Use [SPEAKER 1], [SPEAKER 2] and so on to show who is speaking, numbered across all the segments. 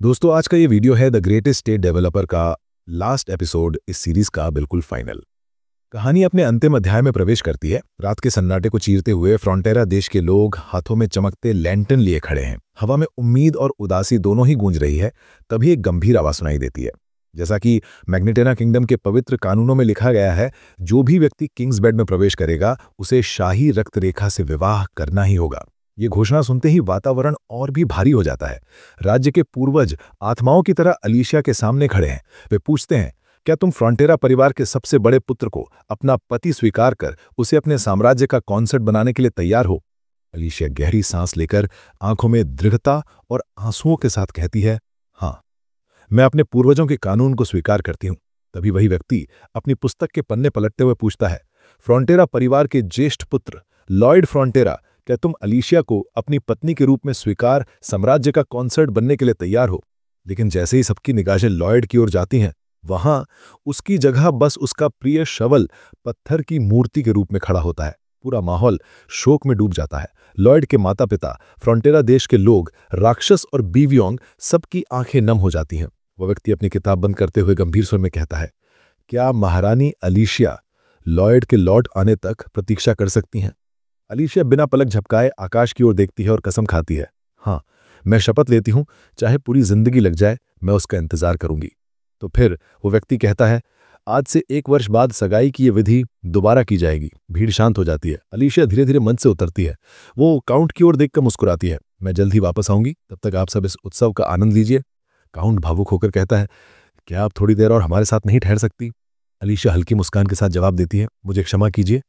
[SPEAKER 1] दोस्तों, आज का ये वीडियो है द ग्रेटेस्ट स्टेट डेवलपर का लास्ट एपिसोड इस सीरीज का बिल्कुल फाइनल। कहानी अपने अंतिम अध्याय में प्रवेश करती है। रात के सन्नाटे को चीरते हुए फ्रंटेरा देश के लोग हाथों में चमकते लैंटर्न लिए खड़े हैं। हवा में उम्मीद और उदासी दोनों ही गूंज रही है। तभी एक गंभीर आवाज सुनाई देती है। जैसा कि मैग्नेटेना किंगडम के पवित्र कानूनों में लिखा गया है, जो भी व्यक्ति किंग्स बेड में प्रवेश करेगा उसे शाही रक्त रेखा से विवाह करना ही होगा। ये घोषणा सुनते ही वातावरण और भी भारी हो जाता है। राज्य के पूर्वज आत्माओं की तरह अलीशिया के सामने खड़े हैं। वे पूछते हैं, क्या तुम फ्रंटेरा परिवार के सबसे बड़े पुत्र को अपना पति स्वीकार कर उसे अपने साम्राज्य का कॉन्सर्ट बनाने के लिए तैयार हो? अलीशिया गहरी सांस लेकर आंखों में दृढ़ता और आंसुओं के साथ कहती है, हाँ, मैं अपने पूर्वजों के कानून को स्वीकार करती हूं। तभी वही व्यक्ति अपनी पुस्तक के पन्ने पलटते हुए पूछता है, फ्रंटेरा परिवार के ज्येष्ठ पुत्र लॉयड फ्रंटेरा, क्या तुम अलीशिया को अपनी पत्नी के रूप में स्वीकार साम्राज्य का कॉन्सर्ट बनने के लिए तैयार हो? लेकिन जैसे ही सबकी निगाहें लॉयड की ओर जाती हैं, वहां उसकी जगह बस उसका प्रिय शवल पत्थर की मूर्ति के रूप में खड़ा होता है। पूरा माहौल शोक में डूब जाता है। लॉयड के माता पिता, फ्रंटेरा देश के लोग, राक्षस और बीवियोंग, सबकी आंखें नम हो जाती हैं। वह व्यक्ति अपनी किताब बंद करते हुए गंभीर स्वर में कहता है, क्या महारानी अलीशिया लॉयड के लौट आने तक प्रतीक्षा कर सकती हैं? अलीशिया बिना पलक झपकाए आकाश की ओर देखती है और कसम खाती है, हाँ, मैं शपथ लेती हूं, चाहे पूरी जिंदगी लग जाए, मैं उसका इंतजार करूंगी। तो फिर वो व्यक्ति कहता है, आज से 1 वर्ष बाद सगाई की ये विधि दोबारा की जाएगी। भीड़ शांत हो जाती है। अलीशिया धीरे धीरे मंच से उतरती है। वो काउंट की ओर देखकर मुस्कुराती है, मैं जल्द ही वापस आऊंगी, तब तक आप सब इस उत्सव का आनंद लीजिए। काउंट भावुक होकर कहता है, क्या आप थोड़ी देर और हमारे साथ नहीं ठहर सकती? अलीशिया हल्की मुस्कान के साथ जवाब देती है, मुझे क्षमा कीजिए,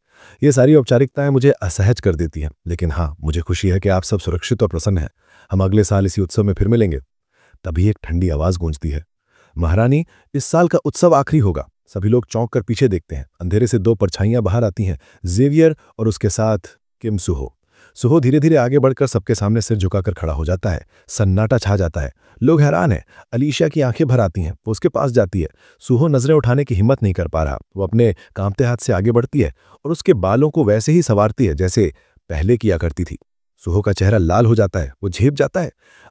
[SPEAKER 1] ये सारी औपचारिकताएं मुझे असहज कर देती हैं, लेकिन हाँ, मुझे खुशी है कि आप सब सुरक्षित और प्रसन्न हैं। हम अगले साल इसी उत्सव में फिर मिलेंगे। तभी एक ठंडी आवाज गूंजती है, महारानी, इस साल का उत्सव आखिरी होगा। सभी लोग चौंक कर पीछे देखते हैं। अंधेरे से 2 परछाइयां बाहर आती हैं, जेवियर और उसके साथ किम सुहो। सुहो धीरे धीरे आगे बढ़कर सबके सामने सिर झुकाकर खड़ा हो जाता है। सन्नाटा छा जाता है। लोग हैरान हैं। अलीशिया की आंखें भर आती हैं। वो उसके पास जाती है। सुहो नजरें उठाने की हिम्मत नहीं कर पा रहा। वो अपने कांपते हाथ से आगे बढ़ती है और उसके बालों को वैसे ही संवारती है जैसे पहले किया करती थी। सुहो का चेहरा लाल हो जाता है। वो झेप जाता है।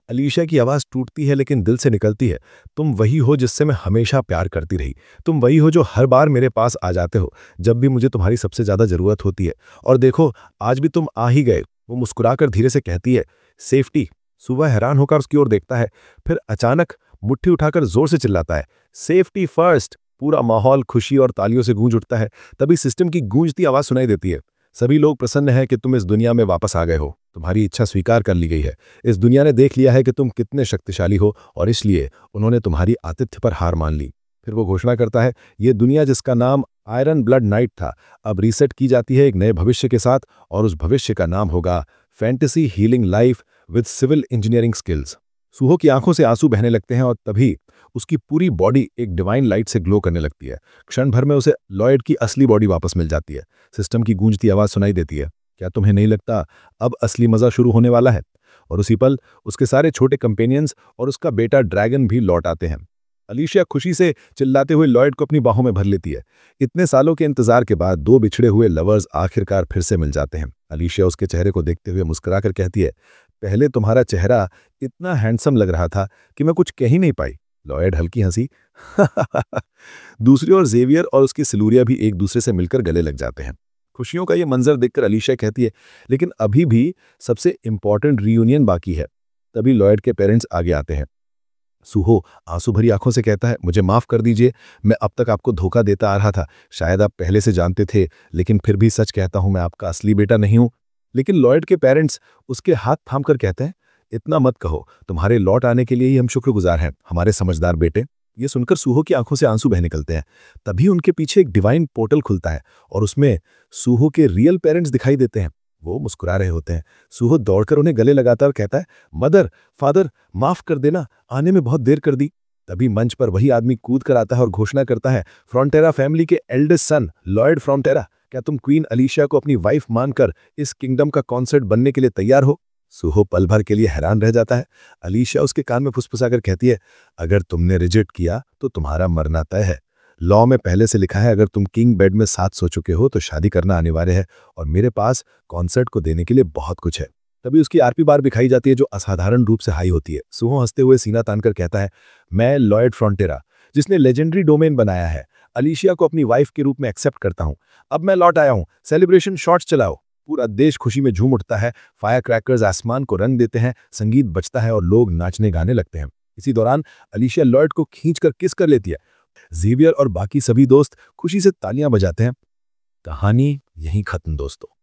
[SPEAKER 1] अलीशिया की आवाज टूटती है लेकिन दिल से निकलती है, तुम वही हो जिससे मैं हमेशा प्यार करती रही। तुम वही हो जो हर बार मेरे पास आ जाते हो जब भी मुझे तुम्हारी सबसे ज्यादा जरूरत होती है। और देखो, आज भी तुम आ ही गए। वो मुस्कुराकर धीरे से कहती है, सेफ्टी। सुबह हैरान होकर उसकी ओर देखता है, फिर अचानक मुट्ठी उठाकर जोर से चिल्लाता है, सेफ्टी फर्स्ट। पूरा माहौल खुशी और तालियों से गूंज उठता है। तभी सिस्टम की गूंजती आवाज सुनाई देती है, सभी लोग प्रसन्न हैं कि तुम इस दुनिया में वापस आ गए हो। तुम्हारी इच्छा स्वीकार कर ली गई है। इस दुनिया ने देख लिया है कि तुम कितने शक्तिशाली हो और इसलिए उन्होंने तुम्हारी आतिथ्य पर हार मान ली। फिर वो घोषणा करता है, ये दुनिया जिसका नाम आयरन ब्लड नाइट था, अब रीसेट की जाती है एक नए भविष्य के साथ, और उस भविष्य का नाम होगा fantasy healing life with civil engineering skills. Suho की आंखों से आंसू बहने लगते हैं और तभी उसकी पूरी बॉडी एक डिवाइन लाइट से ग्लो करने लगती है। क्षण भर में उसे लॉयड की असली बॉडी वापस मिल जाती है। सिस्टम की गूंजती आवाज सुनाई देती है, क्या तुम्हें नहीं लगता अब असली मजा शुरू होने वाला है? और उसी पल उसके सारे छोटे कंपेनियंस और उसका बेटा ड्रैगन भी लौट आते हैं। अलीशिया खुशी से चिल्लाते हुए लॉयड को अपनी बाहों में भर लेती है। इतने सालों के इंतजार के बाद 2 बिछड़े हुए लवर्स आखिरकार फिर से मिल जाते हैं। अलीशिया उसके चेहरे को देखते हुए मुस्कुराकर कहती है, पहले तुम्हारा चेहरा इतना हैंडसम लग रहा था कि मैं कुछ कह ही नहीं पाई। लॉयड हल्की हंसी। दूसरी ओर जेवियर और उसकी सिलूरिया भी एक दूसरे से मिलकर गले लग जाते हैं। खुशियों का ये मंजर देखकर अलीशिया कहती है, लेकिन अभी भी सबसे इंपॉर्टेंट रियूनियन बाकी है। तभी लॉयड के पेरेंट्स आगे आते हैं। सुहो आंसू भरी आंखों से कहता है, मुझे माफ कर दीजिए, मैं अब तक आपको धोखा देता आ रहा था। शायद आप पहले से जानते थे, लेकिन फिर भी सच कहता हूं, मैं आपका असली बेटा नहीं हूं। लेकिन लॉयड के पेरेंट्स उसके हाथ थामकर कहते हैं, इतना मत कहो, तुम्हारे लौट आने के लिए ही हम शुक्रगुजार हैं, हमारे समझदार बेटे। ये सुनकर सूहो की आंखों से आंसू बह निकलते हैं। तभी उनके पीछे एक डिवाइन पोर्टल खुलता है और उसमें सूहो के रियल पेरेंट्स दिखाई देते हैं। वो मुस्कुरा रहे होते हैं। सूहो दौड़कर उन्हें गले लगाता और कहता है, मदर, फादर, माफ कर देना, आने में बहुत देर कर दी। तभी मंच पर वही आदमी कूद कर आता है और घोषणा करता है, फ्रंटेरा फैमिली के एल्डेस्ट सन लॉयड फ्रंटेरा, क्या तुम क्वीन अलीशिया को अपनी वाइफ मानकर इस किंगडम का कॉन्सर्ट बनने के लिए तैयार हो? सूहो पल भर के लिए हैरान रह जाता है। अलीशिया उसके कान में फुसफुसाकर कहती है, अगर तुमने रिजेक्ट किया तो तुम्हारा मरना तय है। लॉ में पहले से लिखा है, अगर तुम किंग बेड में साथ सो चुके हो तो शादी करना अनिवार्य है, और मेरे पास कॉन्सर्ट को देने के लिए बहुत कुछ है। तभी उसकी आरपी बार दिखाई जाती है जो असाधारण रूप से हाई होती है। सुहो हंसते हुए सीना तानकर कहता है, मैं लॉयड फ्रॉन्टेरा, जिसने लेजेंडरी डोमेन बनाया है, अलीशिया को अपनी वाइफ के रूप में एक्सेप्ट करता हूं। अब मैं लौट आया हूं, सेलिब्रेशन शॉट्स चलाओ। पूरा देश खुशी में झूम उठता है, फायर क्रैकर्स आसमान को रंग देते हैं, संगीत बजता है और लोग नाचने गाने लगते हैं। इसी दौरान अलीशिया लॉयड को खींचकर किस कर लेती है। जेवियर और बाकी सभी दोस्त खुशी से तालियां बजाते हैं। कहानी यहीं खत्म दोस्तों।